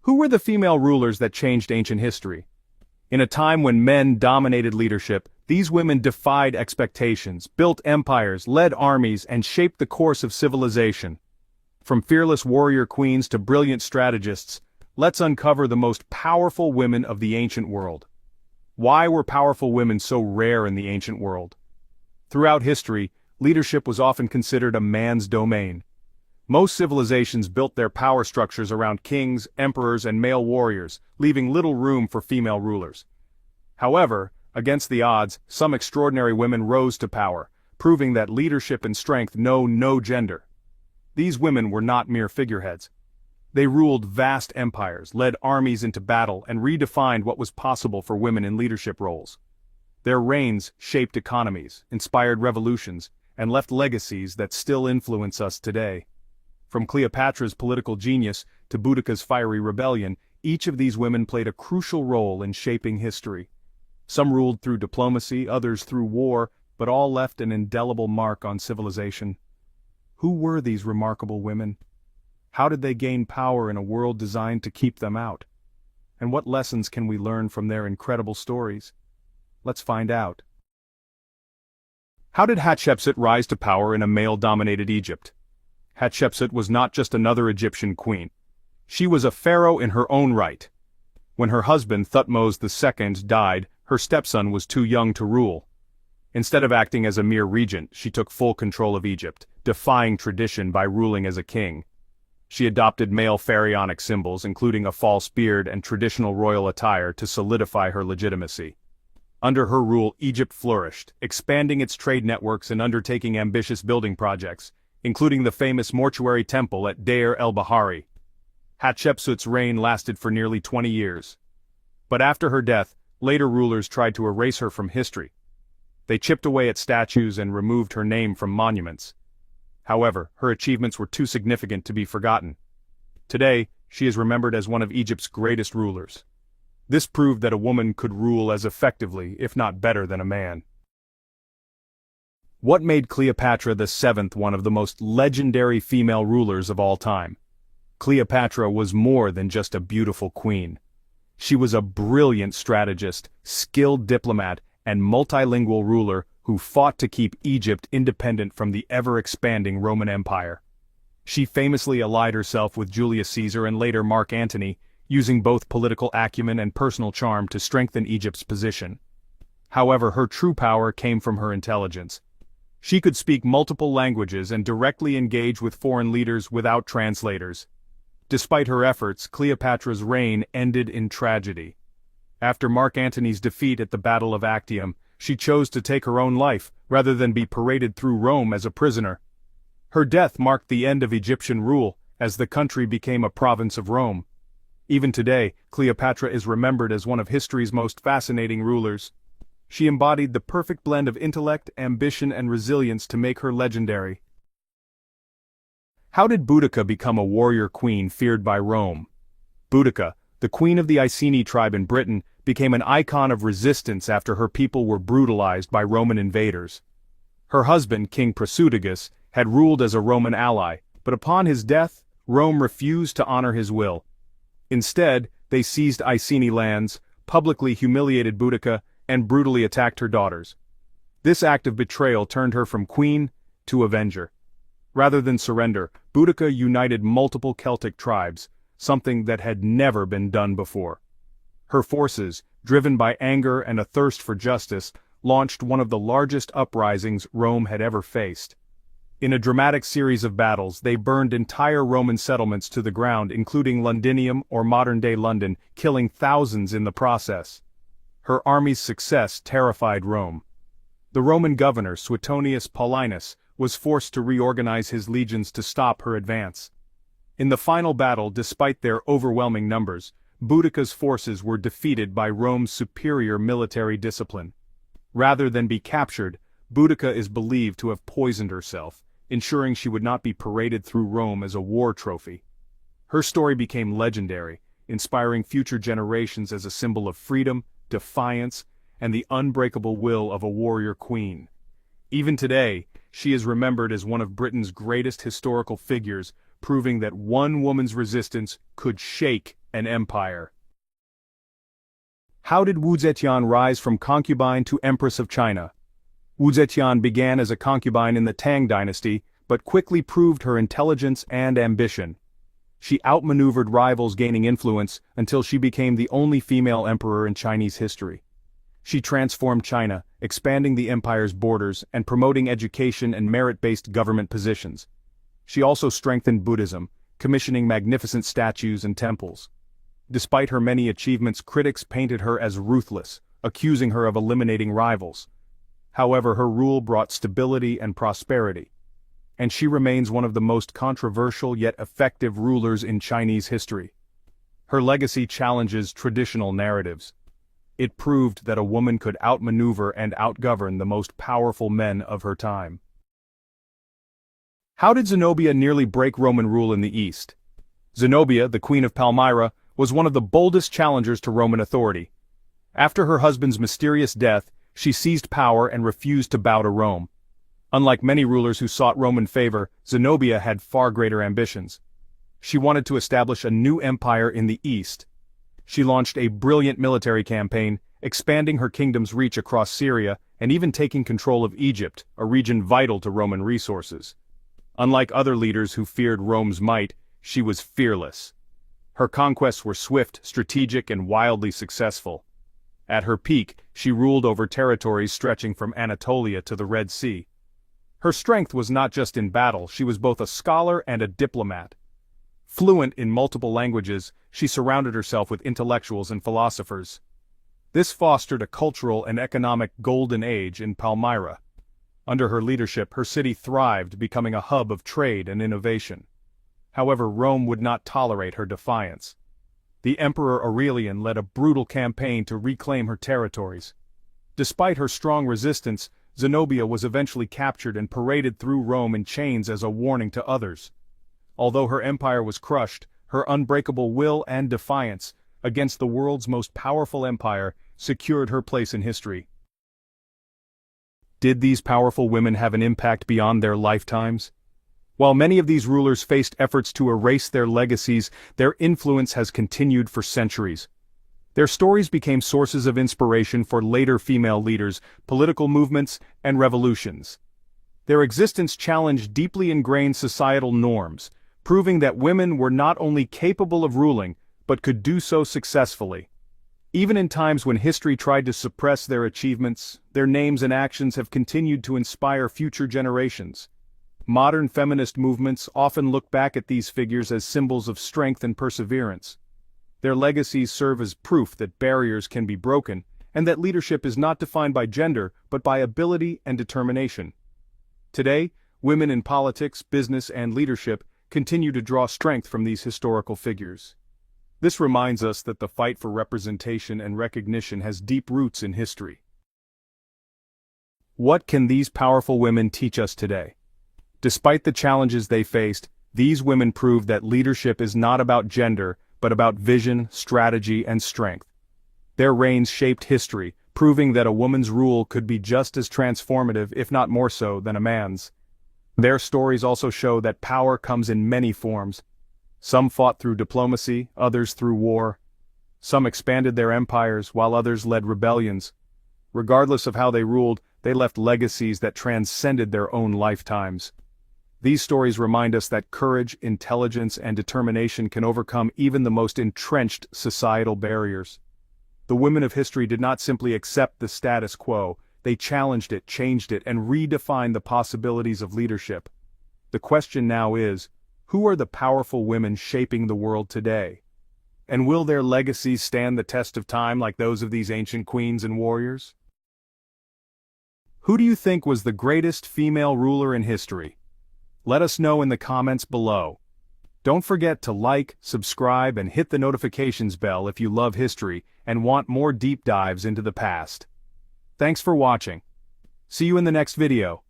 Who were the female rulers that changed ancient history? In a time when men dominated leadership, these women defied expectations, built empires, led armies, and shaped the course of civilization. From fearless warrior queens to brilliant strategists, let's uncover the most powerful women of the ancient world. Why were powerful women so rare in the ancient world? Throughout history, leadership was often considered a man's domain. Most civilizations built their power structures around kings, emperors, and male warriors, leaving little room for female rulers. However, against the odds, some extraordinary women rose to power, proving that leadership and strength know no gender. These women were not mere figureheads. They ruled vast empires, led armies into battle, and redefined what was possible for women in leadership roles. Their reigns shaped economies, inspired revolutions, and left legacies that still influence us today. From Cleopatra's political genius to Buudaca's fiery rebellion, each of these women played a crucial role in shaping history. Some ruled through diplomacy, others through war, but all left an indelible mark on civilization. Who were these remarkable women? How did they gain power in a world designed to keep them out? And what lessons can we learn from their incredible stories? Let's find out. How did Hatshepsut rise to power in a male-dominated Egypt? Hatshepsut was not just another Egyptian queen. She was a pharaoh in her own right. When her husband Thutmose II died, her stepson was too young to rule. Instead of acting as a mere regent, she took full control of Egypt, defying tradition by ruling as a king. She adopted male pharaonic symbols, including a false beard and traditional royal attire, to solidify her legitimacy. Under her rule, Egypt flourished, expanding its trade networks and undertaking ambitious building projects, including the famous mortuary temple at Deir el-Bahari. Hatshepsut's reign lasted for nearly 20 years. But after her death, later rulers tried to erase her from history. They chipped away at statues and removed her name from monuments. However, her achievements were too significant to be forgotten. Today, she is remembered as one of Egypt's greatest rulers. This proved that a woman could rule as effectively, if not better, than a man. What made Cleopatra VII one of the most legendary female rulers of all time? Cleopatra was more than just a beautiful queen. She was a brilliant strategist, skilled diplomat, and multilingual ruler who fought to keep Egypt independent from the ever-expanding Roman Empire. She famously allied herself with Julius Caesar and later Mark Antony, using both political acumen and personal charm to strengthen Egypt's position. However, her true power came from her intelligence. She could speak multiple languages and directly engage with foreign leaders without translators. Despite her efforts, Cleopatra's reign ended in tragedy. After Mark Antony's defeat at the Battle of Actium, she chose to take her own life, rather than be paraded through Rome as a prisoner. Her death marked the end of Egyptian rule, as the country became a province of Rome. Even today, Cleopatra is remembered as one of history's most fascinating rulers. She embodied the perfect blend of intellect, ambition, and resilience to make her legendary. How did Buudaca become a warrior queen feared by Rome? Buudaca, the queen of the Iceni tribe in Britain, became an icon of resistance after her people were brutalized by Roman invaders. Her husband, King Prasutagus, had ruled as a Roman ally, but upon his death, Rome refused to honor his will. Instead, they seized Iceni lands, publicly humiliated Buudaca, and brutally attacked her daughters. This act of betrayal turned her from queen to avenger. Rather than surrender, Buudaca united multiple Celtic tribes, something that had never been done before. Her forces, driven by anger and a thirst for justice, launched one of the largest uprisings Rome had ever faced. In a dramatic series of battles, they burned entire Roman settlements to the ground, including Londinium or modern-day London, killing thousands in the process. Her army's success terrified Rome. The Roman governor, Suetonius Paulinus, was forced to reorganize his legions to stop her advance. In the final battle, despite their overwhelming numbers, Buudaca's forces were defeated by Rome's superior military discipline. Rather than be captured, Buudaca is believed to have poisoned herself, ensuring she would not be paraded through Rome as a war trophy. Her story became legendary, inspiring future generations as a symbol of freedom, defiance, and the unbreakable will of a warrior queen. Even today, she is remembered as one of Britain's greatest historical figures, proving that one woman's resistance could shake an empire. How did Wu Zetian rise from concubine to Empress of China? Wu Zetian began as a concubine in the Tang dynasty, but quickly proved her intelligence and ambition. She outmaneuvered rivals, gaining influence until she became the only female emperor in Chinese history. She transformed China, expanding the empire's borders and promoting education and merit-based government positions. She also strengthened Buddhism, commissioning magnificent statues and temples. Despite her many achievements, critics painted her as ruthless, accusing her of eliminating rivals. However, her rule brought stability and prosperity, and she remains one of the most controversial yet effective rulers in Chinese history. Her legacy challenges traditional narratives. It proved that a woman could outmaneuver and outgovern the most powerful men of her time. How did Zenobia nearly break Roman rule in the East? Zenobia, the Queen of Palmyra, was one of the boldest challengers to Roman authority. After her husband's mysterious death, she seized power and refused to bow to Rome. Unlike many rulers who sought Roman favor, Zenobia had far greater ambitions. She wanted to establish a new empire in the East. She launched a brilliant military campaign, expanding her kingdom's reach across Syria and even taking control of Egypt, a region vital to Roman resources. Unlike other leaders who feared Rome's might, she was fearless. Her conquests were swift, strategic, and wildly successful. At her peak, she ruled over territories stretching from Anatolia to the Red Sea. Her strength was not just in battle, she was both a scholar and a diplomat. Fluent in multiple languages, she surrounded herself with intellectuals and philosophers. This fostered a cultural and economic golden age in Palmyra. Under her leadership, her city thrived, becoming a hub of trade and innovation. However, Rome would not tolerate her defiance. The Emperor Aurelian led a brutal campaign to reclaim her territories. Despite her strong resistance, Zenobia was eventually captured and paraded through Rome in chains as a warning to others. Although her empire was crushed, her unbreakable will and defiance against the world's most powerful empire secured her place in history. Did these powerful women have an impact beyond their lifetimes? While many of these rulers faced efforts to erase their legacies, their influence has continued for centuries. Their stories became sources of inspiration for later female leaders, political movements, and revolutions. Their existence challenged deeply ingrained societal norms, proving that women were not only capable of ruling, but could do so successfully. Even in times when history tried to suppress their achievements, their names and actions have continued to inspire future generations. Modern feminist movements often look back at these figures as symbols of strength and perseverance. Their legacies serve as proof that barriers can be broken, and that leadership is not defined by gender, but by ability and determination. Today, women in politics, business, and leadership continue to draw strength from these historical figures. This reminds us that the fight for representation and recognition has deep roots in history. What can these powerful women teach us today? Despite the challenges they faced, these women proved that leadership is not about gender, but about vision, strategy, and strength. Their reigns shaped history, proving that a woman's rule could be just as transformative, if not more so, than a man's. Their stories also show that power comes in many forms. Some fought through diplomacy, others through war. Some expanded their empires, while others led rebellions. Regardless of how they ruled, they left legacies that transcended their own lifetimes. These stories remind us that courage, intelligence, and determination can overcome even the most entrenched societal barriers. The women of history did not simply accept the status quo, they challenged it, changed it, and redefined the possibilities of leadership. The question now is, who are the powerful women shaping the world today? And will their legacies stand the test of time like those of these ancient queens and warriors? Who do you think was the greatest female ruler in history? Let us know in the comments below. Don't forget to like, subscribe, and hit the notifications bell if you love history and want more deep dives into the past. Thanks for watching. See you in the next video.